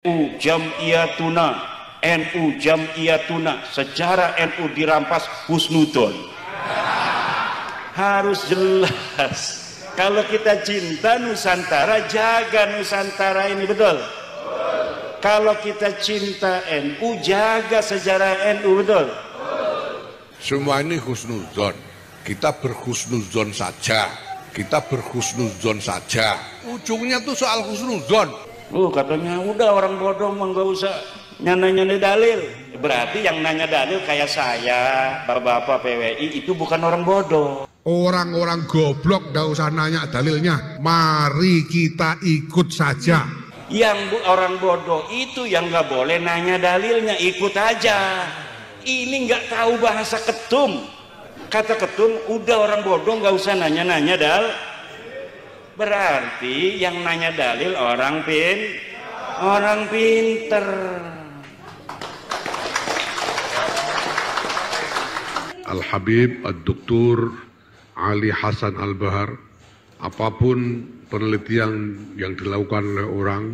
NU Jam'iyatuna secara NU dirampas husnudon. Harus jelas. Kalau kita cinta Nusantara, jaga Nusantara ini, betul? Kalau kita cinta NU, jaga sejarah NU, betul? Semua ini husnuzon. Kita berhusnuzon saja. Kita berhusnuzon saja. Ujungnya tuh soal husnuzon. Katanya udah orang bodoh mah nggak usah nyana-nyana dalil. Berarti yang nanya dalil kayak saya, bapak-bapak PWI itu bukan orang bodoh. Orang-orang goblok nggak usah nanya dalilnya. Mari kita ikut saja. Yang orang bodoh itu yang nggak boleh nanya dalilnya, ikut aja. Ini nggak tahu bahasa ketum. Kata ketum, udah orang bodoh nggak usah nanya-nanya dalil. Berarti yang nanya dalil orang pinter. Al-Habib Ad-Doktor Ali Hasan Al-Bahar, apapun penelitian yang dilakukan oleh orang,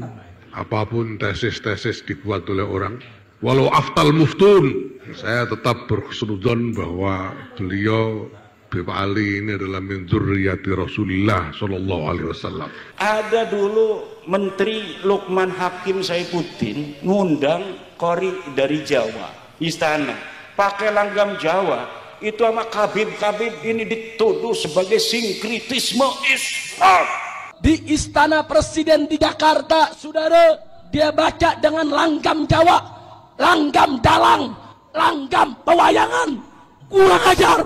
apapun tesis-tesis dibuat oleh orang, walau aftal muftun, saya tetap berhusnuzon bahwa beliau Bapak Ali ini adalah min dzurriyyati Rasulillah sallallahu alaihi wasallam. Ada dulu Menteri Lukman Hakim Saifuddin ngundang qori dari Jawa, istana, pakai langgam Jawa, itu sama Kabib-kabib ini dituduh sebagai sinkritisme Islam. Di Istana Presiden di Jakarta, saudara, dia baca dengan langgam Jawa, langgam dalang, langgam pewayangan. Kurang ajar,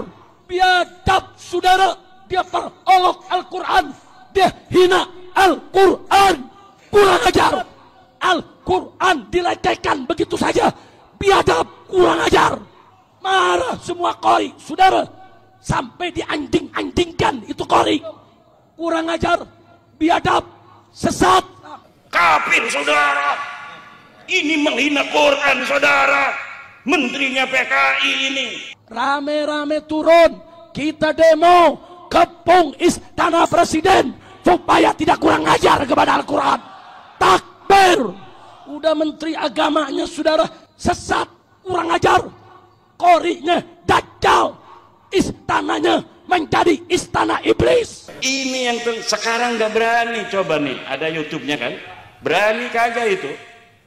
biadab, saudara, dia perolok Al-Quran, dia hina Al-Quran. Kurang ajar, Al-Quran dilecehkan begitu saja, biadab, kurang ajar. Marah semua qori, saudara, sampai dianjing-anjingkan itu qori. Kurang ajar, biadab, sesat, kafir, saudara. Ini menghina Quran, saudara. Menterinya PKI ini rame-rame turun, kita demo kepung Istana Presiden supaya tidak kurang ajar kepada Al-Quran. Takbir. Udah menteri agamanya, saudara, sesat, kurang ajar, qorinya dajjal, istananya menjadi istana iblis. Ini yang sekarang gak berani. Coba nih, ada YouTube-nya kan, berani kagak itu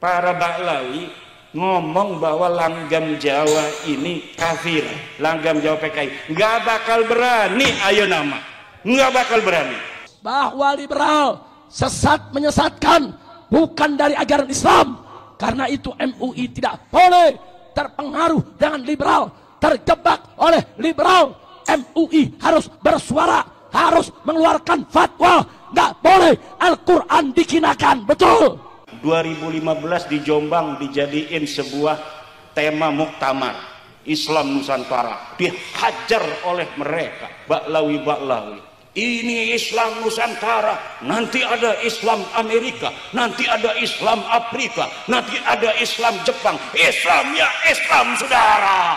para Baklawi ngomong bahwa langgam Jawa ini kafir, langgam Jawa PKI. Nggak bakal berani, ayo nama, nggak bakal berani. Bahwa liberal sesat menyesatkan bukan dari ajaran Islam, karena itu MUI tidak boleh terpengaruh dengan liberal, terjebak oleh liberal. MUI harus bersuara, harus mengeluarkan fatwa, nggak boleh Al-Quran dikinakan, betul. 2015 di Jombang dijadiin sebuah tema muktamar Islam Nusantara, dihajar oleh mereka Baklawi. Ini Islam Nusantara, nanti ada Islam Amerika, nanti ada Islam Afrika, nanti ada Islam Jepang. Islam ya Islam, saudara,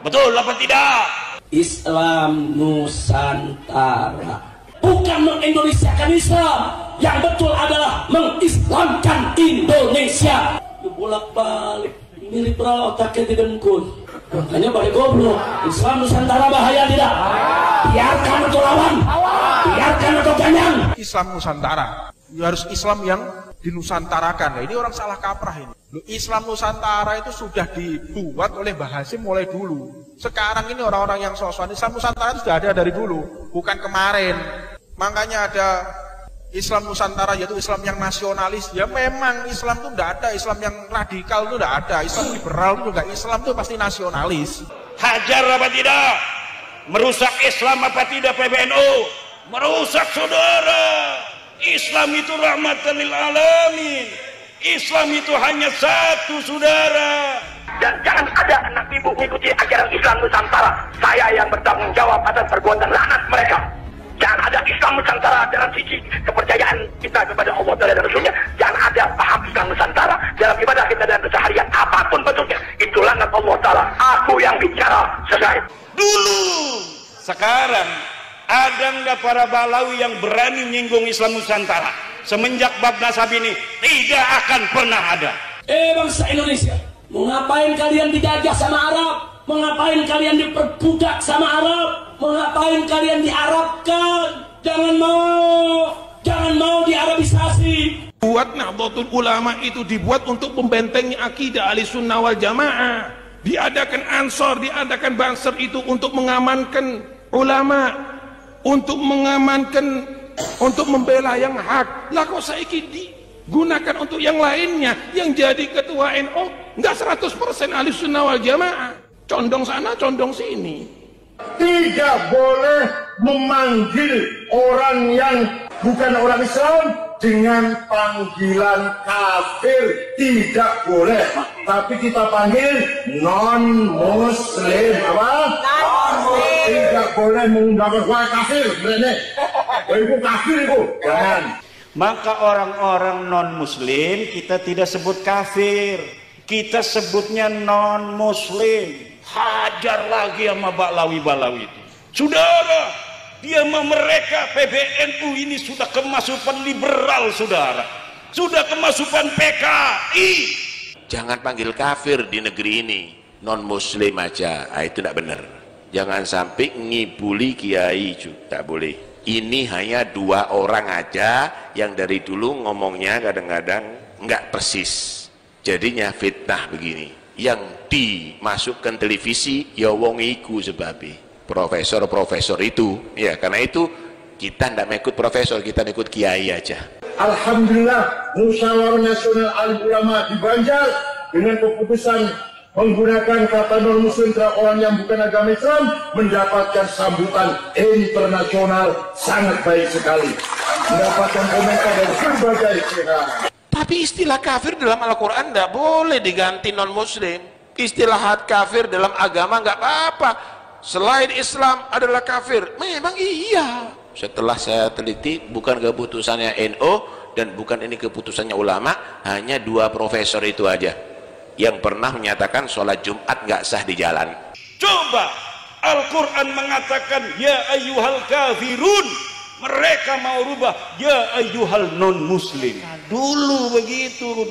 betul apa tidak? Islam Nusantara bukan mengindonesiakan Islam, yang betul adalah mengislamkan Indonesia. Bolak-balik, ini liberal otaknya didengkun, makanya balik goblok. Islam Nusantara bahaya tidak? Biarkan untuk lawan, biarkan untuk ganyang. Islam Nusantara, ya harus Islam yang dinusantarakan. Nah, ini orang salah kaprah ini. Islam Nusantara itu sudah dibuat oleh Mbah Hasyim mulai dulu. Sekarang ini orang-orang yang sok-sokan, Islam Nusantara itu sudah ada dari dulu, bukan kemarin. Makanya ada Islam Nusantara, yaitu Islam yang nasionalis. Ya memang Islam itu tidak ada, Islam yang radikal itu tidak ada, Islam liberal itu juga, Islam itu pasti nasionalis. Hajar apa tidak? Merusak Islam apa tidak PBNU? Merusak, saudara. Islam itu rahmatan lil alamin. Islam itu hanya satu, saudara. Dan jangan ada anak ibu mengikuti ajaran Islam Nusantara. Saya yang bertanggung jawab atas perbuatan laknat mereka. Jangan ada Islam Nusantara dalam sisi kepercayaan kita kepada Allah dan Rasulnya. Jangan ada paham Islam Nusantara dalam ibadah kita dan keseharian apapun bentuknya. Itu laknat Allah Ta'ala. Aku yang bicara, selesai. Dulu, sekarang ada nggak para Balawi yang berani menyinggung Islam Nusantara? semenjak bab nasab ini tidak akan pernah ada. Bangsa Indonesia, mau ngapain kalian dijajah sama Arab? Mau ngapain kalian diperbudak sama Arab? Mau ngapain kalian diarabkan? Jangan mau diarabisasi. Buat Nahdlatul Ulama itu dibuat untuk membentengi akidah Ahlussunnah wal Jamaah. Diadakan Ansor, diadakan Banser itu untuk mengamankan ulama, untuk mengamankan, untuk membela yang hak. Lah kok saiki digunakan untuk yang lainnya? Yang jadi ketua NU enggak 100% Ahlussunnah wal Jamaah. Condong sana, condong sini. Tidak boleh memanggil orang yang bukan orang Islam dengan panggilan kafir, tidak boleh. Tapi kita panggil non-muslim. Apa? Non-muslim. Tidak boleh menggunakan kata kafir. Itu kafir itu. Jangan. Maka orang-orang non-muslim kita tidak sebut kafir, kita sebutnya non-muslim. Hajar lagi sama Balawi-Balawi itu. Saudara, dia mereka PBNU ini sudah kemasukan liberal, saudara. Sudah kemasukan PKI. Jangan panggil kafir di negeri ini, non muslim aja. Itu tidak benar. Jangan sampai ngibuli kiai juga, tak boleh. Ini hanya 2 orang aja yang dari dulu ngomongnya kadang-kadang nggak persis. Jadinya fitnah begini. Yang dimasukkan televisi ya wong iku sebabnya profesor-profesor itu, ya karena itu kita tidak mengikut profesor, kita mengikut kiai aja. Alhamdulillah Musyawarah Nasional Alim Ulama di Banjar dengan keputusan menggunakan kata non-muslim terhadap orang yang bukan agama Islam mendapatkan sambutan internasional sangat baik sekali, mendapatkan komentar dari berbagai pihak. Tapi istilah kafir dalam Al-Quran tidak boleh diganti non-muslim. Istilah kafir dalam agama nggak apa-apa. Selain Islam adalah kafir. Memang iya. Setelah saya teliti, bukan keputusannya NU dan bukan ini keputusannya ulama, hanya 2 profesor itu aja yang pernah menyatakan sholat Jumat nggak sah di jalan. Coba Al-Quran mengatakan ya ayyuhal kafirun, mereka mau rubah ya ayyuhal non muslim. Dulu begitu,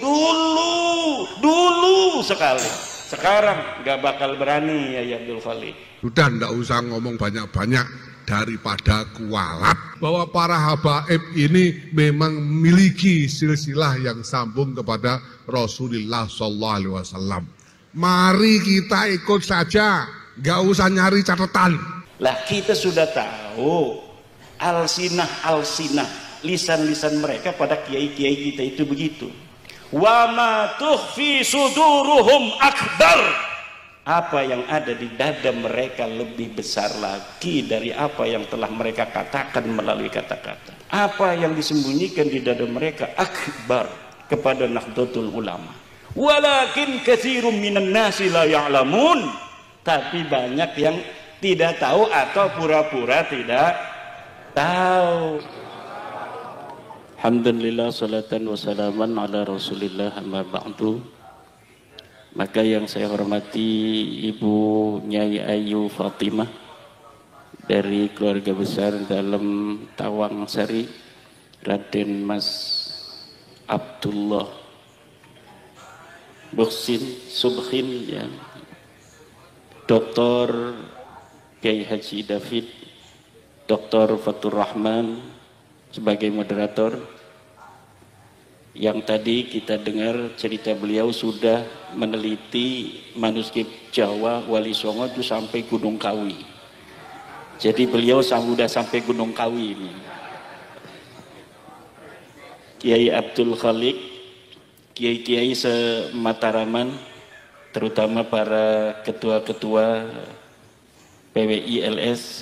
dulu sekali. Sekarang nggak bakal berani ya Abdul Khalid. Sudah ndak usah ngomong banyak-banyak daripada kualat bahwa para habaib ini memang memiliki silsilah yang sambung kepada Rasulullah SAW. Mari kita ikut saja, nggak usah nyari catatan. Lah kita sudah tahu alsinah lisan-lisan mereka pada kiai-kiai kita itu begitu. Wa ma tukhfi suduruhum akbar. Apa yang ada di dada mereka lebih besar lagi dari apa yang telah mereka katakan melalui kata-kata. Apa yang disembunyikan di dada mereka akbar kepada Nahdlatul Ulama. Walakin katsirum minan nasi la ya'lamun. Tapi banyak yang tidak tahu atau pura-pura tidak tahu. Alhamdulillah salatan wa salaman ala Rasulillah amma ba'du. Maka yang saya hormati Ibu Nyai Ayu Fatimah dari keluarga besar dalam Tawang Sari, Raden Mas Abdullah Subhin ya, Dr. Kiai Haji David, Dr. Fatur Rahman sebagai moderator. Yang tadi kita dengar cerita beliau sudah meneliti manuskrip Jawa Wali Songo itu sampai Gunung Kawi. Jadi beliau sudah sampai Gunung Kawi ini. Kiai Abdul Khalik, kiai-kiai se-Mataraman, terutama para ketua-ketua PWI LS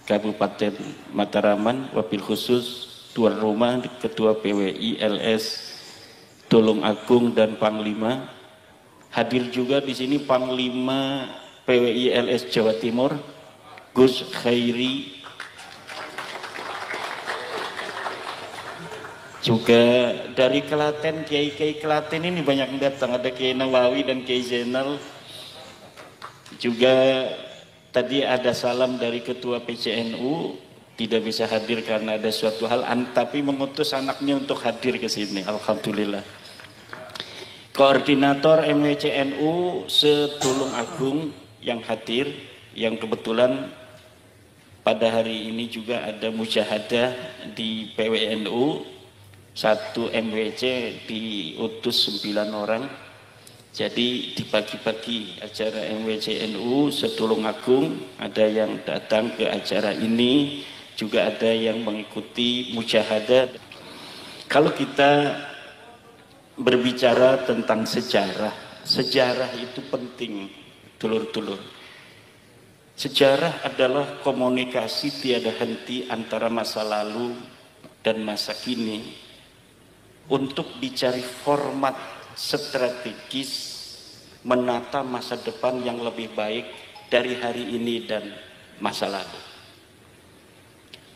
Kabupaten Mataraman, wabil khusus tuan rumah ketua PWI LS Tulung Agung dan Panglima. Hadir juga di sini Panglima PWI LS Jawa Timur Gus Khairi, juga dari Klaten, kiai-kiai Klaten ini banyak yang datang, ada Kiai Nawawi dan Kiai Zainal. Juga tadi ada salam dari ketua PCNU tidak bisa hadir karena ada suatu hal, tapi mengutus anaknya untuk hadir ke sini. Alhamdulillah. Koordinator MWCNU se-Tulung Agung yang hadir, yang kebetulan pada hari ini juga ada mujahadah di PWNU, 1 MWC diutus 9 orang. Jadi dibagi-bagi acara MWCNU se-Tulung Agung, ada yang datang ke acara ini, juga ada yang mengikuti mujahadah. Kalau kita berbicara tentang sejarah, sejarah itu penting, dulur-dulur. Sejarah adalah komunikasi tiada henti antara masa lalu dan masa kini untuk dicari format strategis menata masa depan yang lebih baik dari hari ini dan masa lalu.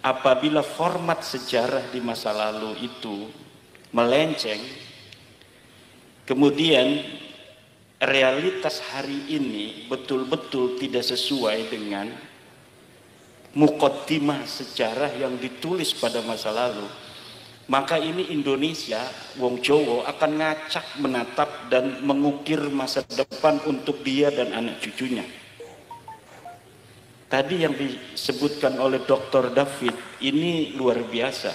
Apabila format sejarah di masa lalu itu melenceng, kemudian realitas hari ini betul-betul tidak sesuai dengan muqaddimah sejarah yang ditulis pada masa lalu, maka ini Indonesia, wong Jawa akan ngacak menatap dan mengukir masa depan untuk dia dan anak cucunya. Tadi yang disebutkan oleh Dr. David ini luar biasa.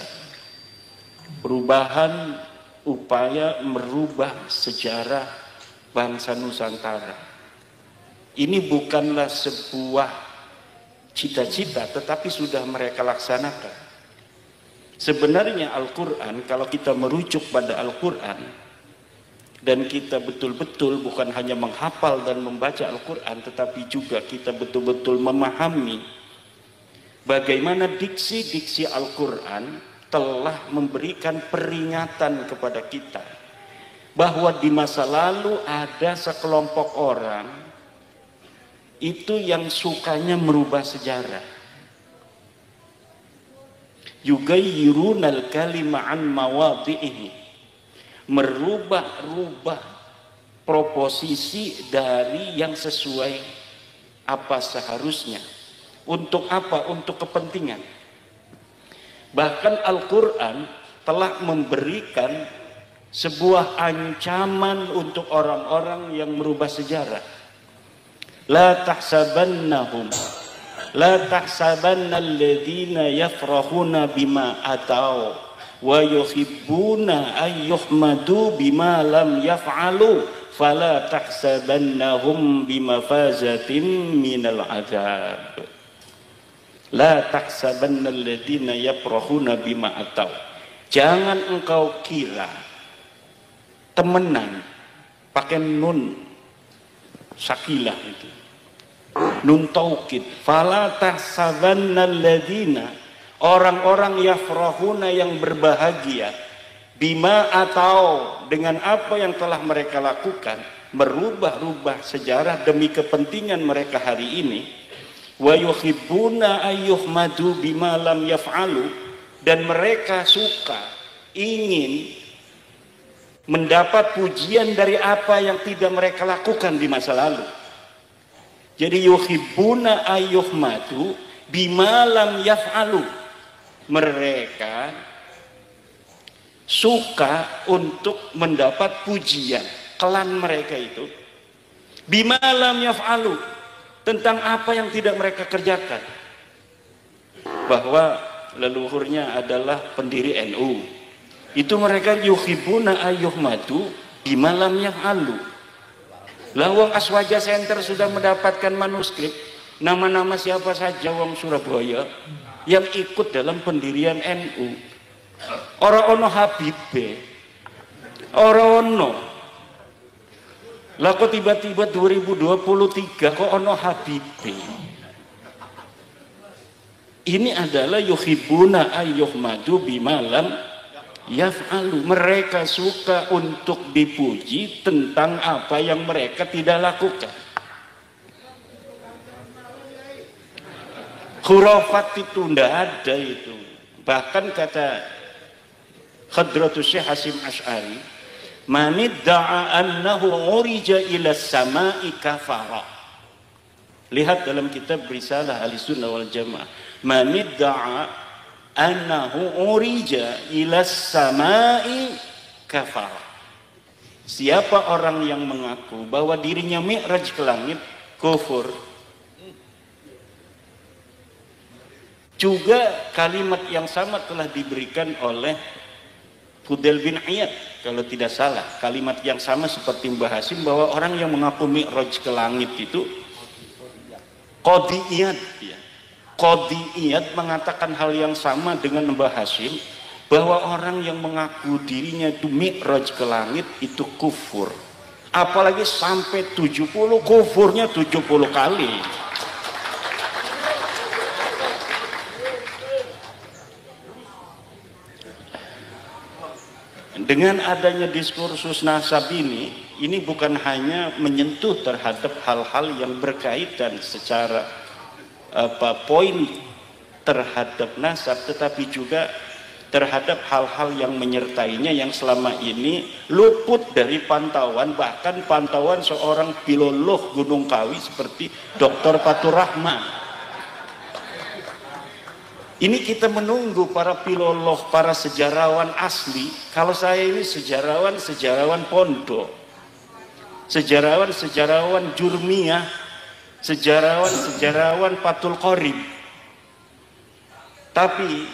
Perubahan, upaya merubah sejarah bangsa Nusantara. Ini bukanlah sebuah cita-cita, tetapi sudah mereka laksanakan. Sebenarnya Al-Quran, kalau kita merujuk pada Al-Quran, dan kita betul-betul bukan hanya menghafal dan membaca Al-Quran, tetapi juga kita betul-betul memahami bagaimana diksi-diksi Al-Quran telah memberikan peringatan kepada kita bahwa di masa lalu ada sekelompok orang itu yang sukanya merubah sejarah. Yugayyirunal kalima an mawadhi'ihi, merubah-rubah proposisi dari yang sesuai apa seharusnya. Untuk apa? Untuk kepentingan. Bahkan Al-Quran telah memberikan sebuah ancaman untuk orang-orang yang merubah sejarah. La tahsabannahum, la tahsabanna alladhina yafrahuna bima atau wa yuhibbuna ayyuhmadu bima lam yaf'alu fala tahsabannahum bimafazatin minal azab. La tahsabanna alladhina yafrahuna bima atau, jangan engkau kira temenan pakai nun sakilah itu, nun taukid, fala tahsabanna alladhina, orang-orang yafrahuna yang berbahagia bima atau dengan apa yang telah mereka lakukan, merubah-rubah sejarah demi kepentingan mereka hari ini, wa yuhibbuna ayyuhmadu bima lam yaf'alu, dan mereka suka ingin mendapat pujian dari apa yang tidak mereka lakukan di masa lalu. Jadi yuhibbuna ayyuhmadu bima lam yaf'alu, mereka suka untuk mendapat pujian, klan mereka itu bima lam yaf'alu, tentang apa yang tidak mereka kerjakan. Bahwa leluhurnya adalah pendiri NU, itu mereka yuhibbuna ayyuhmadu bima lam yaf'alu. Lawang Aswaja Center sudah mendapatkan manuskrip nama-nama siapa saja wong Surabaya yang ikut dalam pendirian NU. Ora ono Habibe, ora ono. Lah kok tiba-tiba 2023 kok ono Habibe. Ini adalah yuhibbuna ayyuhmadu bima lam yaf'alu, mereka suka untuk dipuji tentang apa yang mereka tidak lakukan. Khurafat itu tidak ada itu. Bahkan kata Hadratus Syekh Hasim Asy'ari, manidda'a annahu urija ila sama'i kafara. Lihat dalam kitab Risalah Ahlussunnah wal Jamaah, manidda'a annahu urija ila samai kafar. Siapa orang yang mengaku bahwa dirinya mi'raj ke langit, kufur. Juga kalimat yang sama telah diberikan oleh Fudail bin Iyad, kalau tidak salah. Kalimat yang sama seperti Mbah Hasim, bahwa orang yang mengaku mi'raj ke langit itu Qadhi Iyad, ya. Qadhi Iyad mengatakan hal yang sama dengan Mbah Hasim, bahwa orang yang mengaku dirinya itu mi'raj ke langit itu kufur. Apalagi sampai 70, kufurnya 70 kali. Dengan adanya diskursus nasab ini bukan hanya menyentuh terhadap hal-hal yang berkaitan secara poin terhadap nasab, tetapi juga terhadap hal-hal yang menyertainya yang selama ini luput dari pantauan, bahkan pantauan seorang filolog Gunung Kawi seperti Dr. Fatur Rahman. Ini kita menunggu para filolog, para sejarawan asli. Kalau saya ini sejarawan pondok, sejarawan Jurmiyah, sejarawan Fathul Qorib. Tapi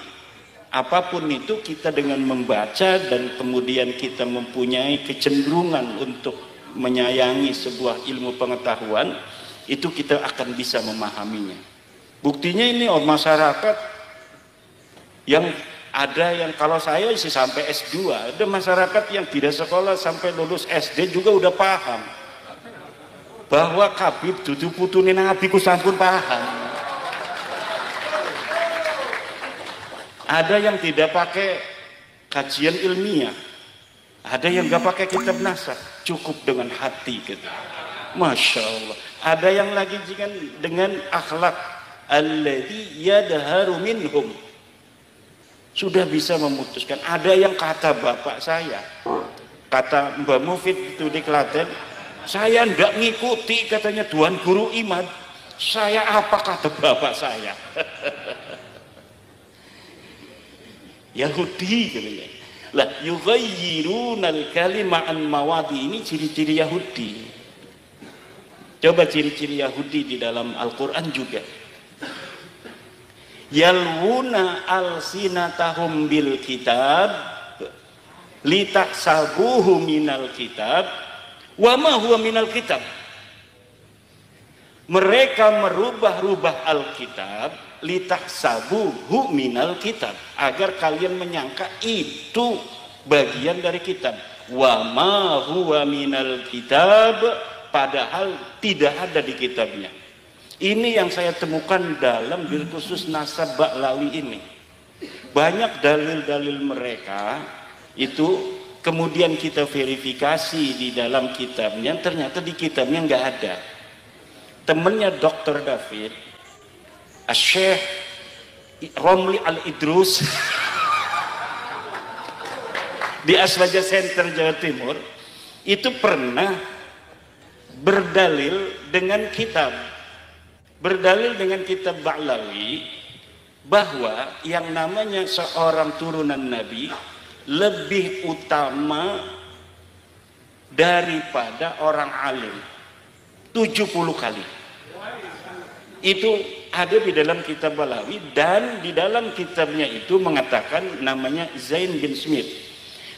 apapun itu, kita dengan membaca dan kemudian kita mempunyai kecenderungan untuk menyayangi sebuah ilmu pengetahuan, itu kita akan bisa memahaminya. Buktinya ini masyarakat yang ada, yang kalau saya sih sampai S2, ada masyarakat yang tidak sekolah sampai lulus SD juga udah paham bahwa Kabib dudu putune Nabi ku sampun paham. Ada yang tidak pakai kajian ilmiah, ada yang nggak pakai kitab nasab, cukup dengan hati gitu. Masya Allah. Ada yang lagi dengan akhlak alladzi yadharu minhum, sudah bisa memutuskan. Ada yang kata bapak saya, kata Mbah Mufid itu di Klaten, saya ndak ngikuti katanya Tuan Guru Imad. Saya apa kata bapak saya? Yahudi katanya. Lah yughayyirunal kalima an mawadi, ini ciri-ciri Yahudi. Coba ciri-ciri Yahudi di dalam Al-Qur'an juga. Yalwuna alsinatahum bil kitab litahsabuhu minal kitab wa ma huwa minal kitab. Mereka merubah-rubah Alkitab litahsabuhu minal kitab, agar kalian menyangka itu bagian dari kitab. Wa ma huwa minal kitab, padahal tidak ada di kitabnya. Ini yang saya temukan dalam diskursus nasab Ba'lawi ini. Banyak dalil-dalil mereka itu kemudian kita verifikasi di dalam kitabnya, ternyata di kitabnya nggak ada. Temennya Dr. David, Syekh Romli Al-Idrus di Aswaja Center Jawa Timur itu pernah berdalil dengan kitab Ba'lawi bahwa yang namanya seorang turunan Nabi lebih utama daripada orang alim 70 kali. Itu ada di dalam kitab Ba'lawi, dan di dalam kitabnya itu mengatakan, namanya Zain bin Smith,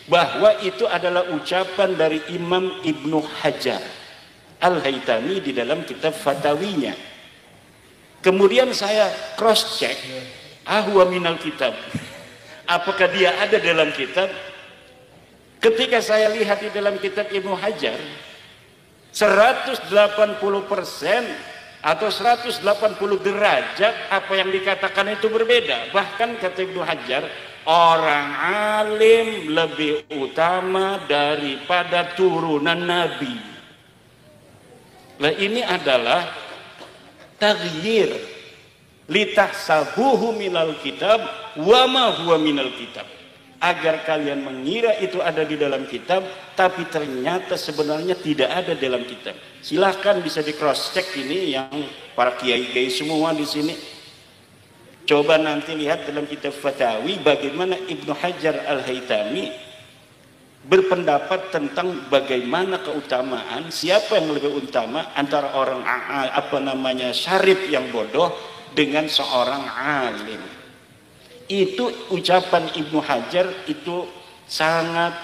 bahwa itu adalah ucapan dari Imam Ibnu Hajar Al-Haytami di dalam kitab Fatawinya. Kemudian saya cross check, ahwa minal kitab, apakah dia ada dalam kitab? Ketika saya lihat di dalam kitab Ibnu Hajar, 180% atau 180 derajat apa yang dikatakan itu berbeda. Bahkan kata Ibnu Hajar, orang alim lebih utama daripada turunan Nabi. Nah, ini adalah taghyir litahsabuhu minal kitab wa ma huwa minal kitab, agar kalian mengira itu ada di dalam kitab, tapi ternyata sebenarnya tidak ada dalam kitab. Silahkan bisa di cross check ini yang para kiai-kiai semua di sini. Coba nanti lihat dalam kitab Fatawi bagaimana Ibnu Hajar Al-Haytami berpendapat tentang bagaimana keutamaan, siapa yang lebih utama antara orang syarif yang bodoh dengan seorang alim. Itu ucapan Ibnu Hajar itu sangat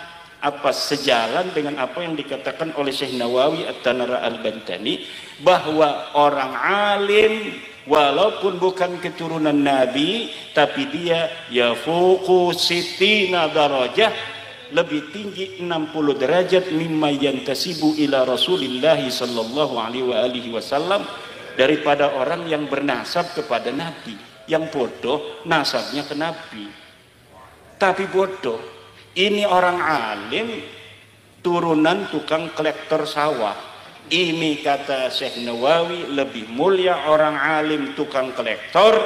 sejalan dengan apa yang dikatakan oleh Syekh Nawawi At-Tanara Al-Bantani, bahwa orang alim walaupun bukan keturunan Nabi tapi dia yafuqu sittina darajah, lebih tinggi 60 derajat mimma yantasibu ila Rasulillah sallallahu alaihi wasallam, daripada orang yang bernasab kepada Nabi. Yang bodoh nasabnya ke Nabi, tapi bodoh ini orang alim turunan tukang kolektor sawah. Ini kata Syekh Nawawi, lebih mulia orang alim tukang kolektor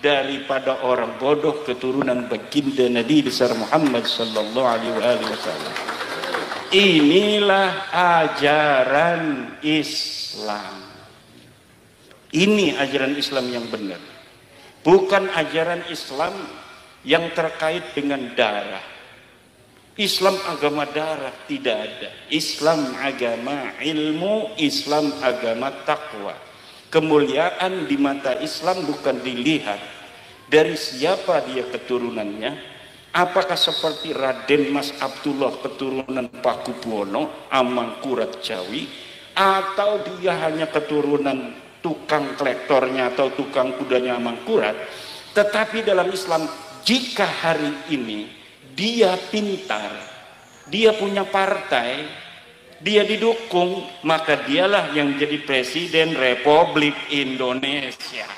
daripada orang bodoh keturunan baginda Nabi besar Muhammad sallallahu alaihi wasallam. Inilah ajaran Islam. Ini ajaran Islam yang benar. Bukan ajaran Islam yang terkait dengan darah. Islam agama darah tidak ada. Islam agama ilmu, Islam agama takwa. Kemuliaan di mata Islam bukan dilihat dari siapa dia keturunannya, apakah seperti Raden Mas Abdullah keturunan Pakubuwono Amangkurat Jawi, atau dia hanya keturunan tukang kolektornya atau tukang kudanya Amangkurat. Tetapi dalam Islam, jika hari ini dia pintar, dia punya partai, dia didukung, maka dialah yang jadi Presiden Republik Indonesia.